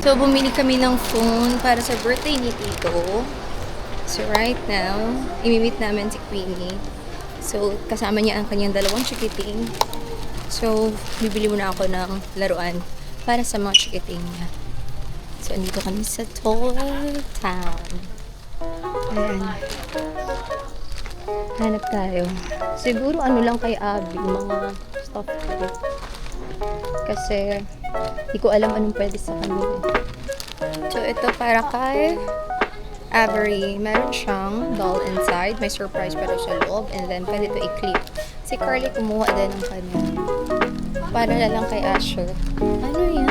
So, bumili kami ng phone para sa birthday ni Tito. So, right now, imimit namin si Queenie. So, kasama niya ang kanyang dalawang chikiting. So, bibili muna ako ng laruan para sa mga chikiting niya. So, andito kami sa Toy Town. Ayan. Hanap tayo. Siguro ano lang kay Abby, mga stuff toy. Kasi, hindi ko alam anong pwede sa kanila. So, ito para kay Avery. Meron siyang doll inside. May surprise pero sa loob. And then, pwede ito i-clip. Si Carly kumuha din ng kanya. Para na lang kay Asher. Ano yan?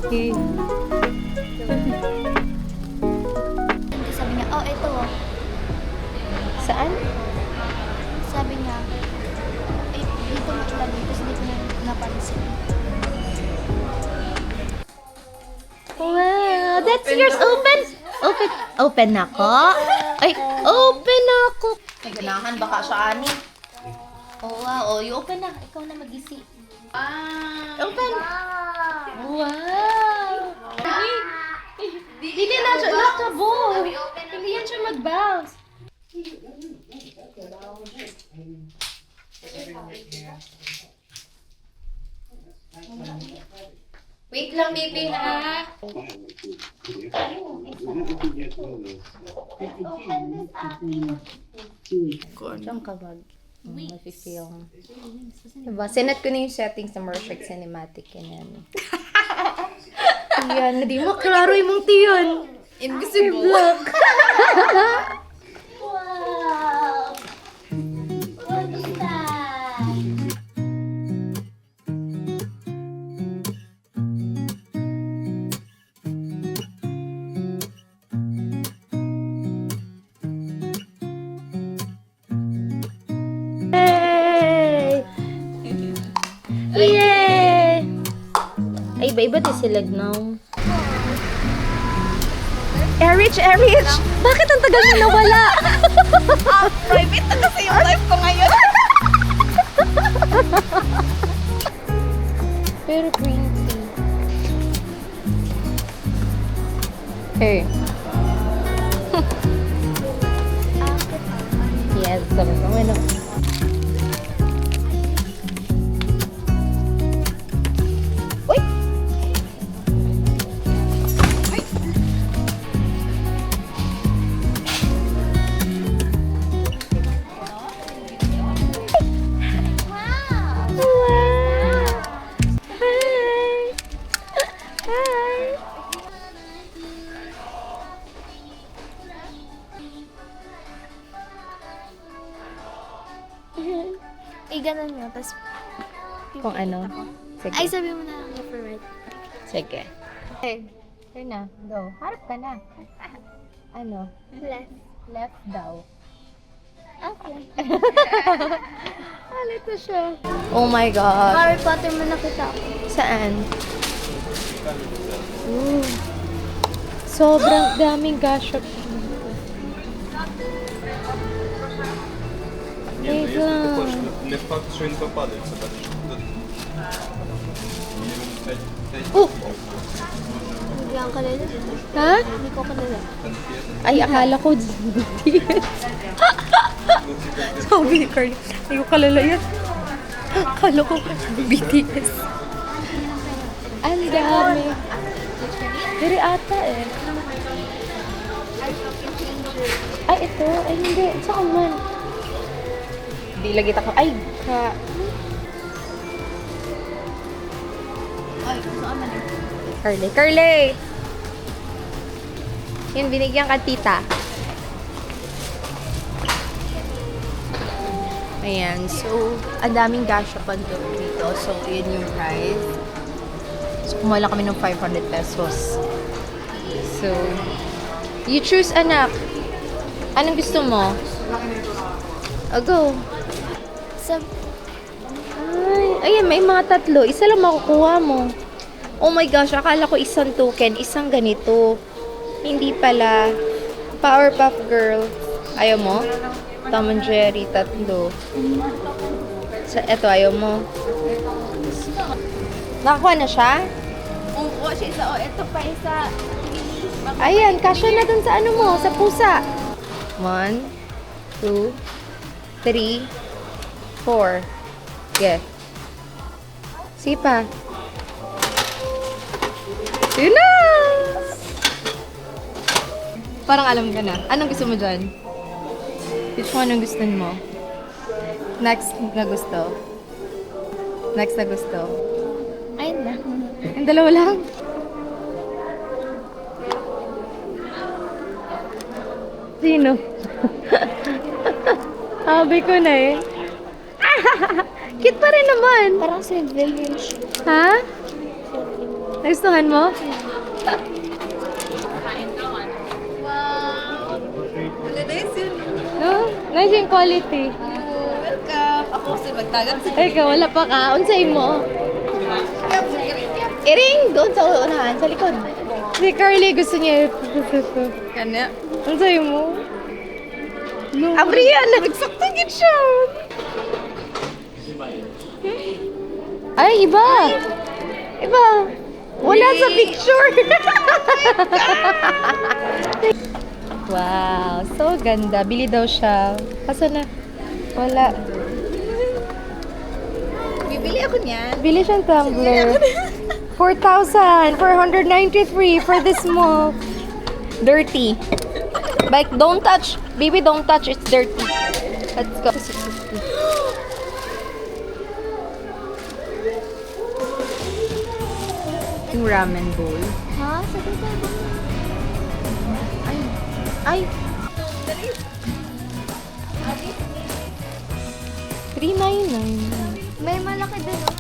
Okay. Sabi niya, oh, ito. Saan? Sabi niya, eh, dito mo ilagay kasi hindi ko na napansin. Wow, that's yours. Open. Open. Open ako. Ay, open ako. Ganahan baka sa ani. Oh, wow. Oh, you open na. Ikaw na mag-isi. Open. Wow. Hindi na siya. Not a ball. Hindi yan siya mag-bounce. Wait lang, baby, ha? Diyan ka bag. Mafe-feel. Diba? Sinet ko na yung settings ng Mershak Cinematic. Yan. Yan, hindi mo klaro yung mong tiyon. Invisible. Wow! What is that? Yay! Yay! Ay, iba-iba din sila now. Erich! Bakit ang tagal mo nawala? Private na kasi yung life ko ngayon. Pero green tea. Hey. Yes, sabi ko. Ano? Uy! Wow! Wow! Hi! Hi! Eh, ganun nyo. Tapos, Kung ano? Sige. ay, sabi mo na lang left or right. Sige. Okay. Here na. Go. Harap ka na. Ano? Left. Left daw. Okay. Halito siya. Oh my God. Harry Potter mo nakita ko. Saan? Ooh. Sobrang daming gashot. Wait lang. Не факт, що він попаде. Це так. Oh! Hindi ang kalala. Ha? Hindi ko kalala. Ay, akala ko BTS. Sabi ni Carly, hindi ko kalala yan. Akala ko BTS. Ang dami. Pero ata eh. Ay, ito. Ay, hindi. Saan man? Hindi lagi ako. Ay, ka. Ay, saan man eh. Carly. Yan, binigyan ka tita. Ayan. So, ang daming gashapan dito. So, yun yung price. So, kumala kami ng 500 pesos. So, you choose, anak. Anong gusto mo? Go. Ayan, may mga tatlo. Isa lang makukuha mo. Oh my gosh, akala ko isang token, isang ganito. Hindi pala. Powerpuff Girl. Ayaw mo? Tom and Jerry, tatlo. Eto, ayaw mo. Nakakuha na siya? Oo, siya isa. O, ito pa isa. Ayan, kasya na dun sa ano mo, sa pusa. 1, 2, 3, 4. Yeah. Sipa. Yun na! Parang alam ka na. Anong gusto mo dyan? Which one ang gusto mo? Next na gusto. Next na gusto. Ayun na. Ang dalawa lang. Sino? Sabi ko na eh. Cute pa rin naman. Parang civil yun siya. Ha? Nagustuhan mo? Nice yun. No? Nice yung quality. Welcome. Ako kasi magtagan sa Ikaw, wala pa ka. Unsay mo? Iring! Doon sa unahan, sa likod. Si Carly gusto niya. Kanya. Unsay mo? Abrian! Nagsaktan siya! Ay, iba! Iba! Wala sa picture! Wow, so ganda. Bili daw siya. Kaso na? Wala. Bibili ako niyan. Bili siyang tumbler. 4,493 for this small. Dirty. Like, don't touch. Baby, don't touch. It's dirty. Let's go. Yung ramen bowl. Ha? Sabi ko ba? Ay. Ay. 399. May malaki din. Oh.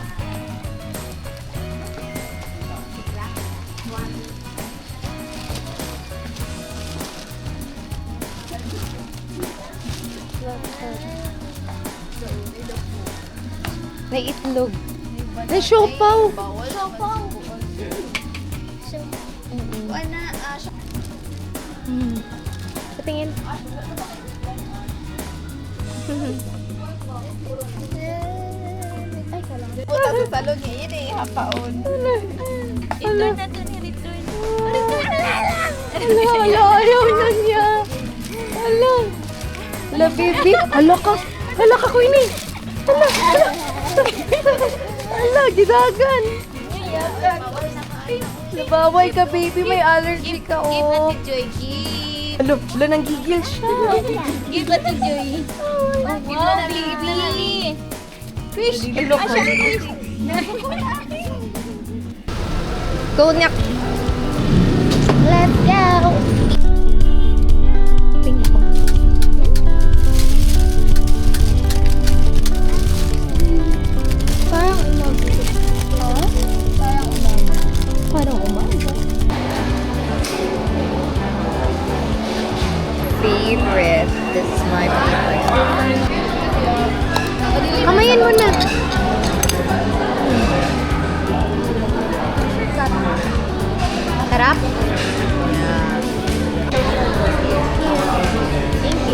May itlog. May siopaw. Siopaw. Ana, Patingin. Ay, kala. puta sa salon niya. Yan eh, hapaon. Hala. na to ni return. Hala, ayaw na niya. Hala. Hala, baby. Hala ka. Hala ka, Queenie. Hala, hala. Hala, gidagan. Nabawal ka, baby. May allergy ka, oh. Joy, give. Hala, hala, nanggigil siya. Give it to Joy. Give na Lily. Fish. Hala ka. Go, Nyak. Let's go! Tingnan ko. Parang umaga. Ha? Parang umaga. Parang umaga. Favorite. This is my favorite. Kamayan mo na. Sarap? Thank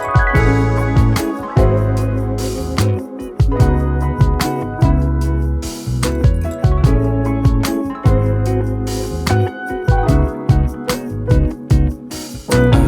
you.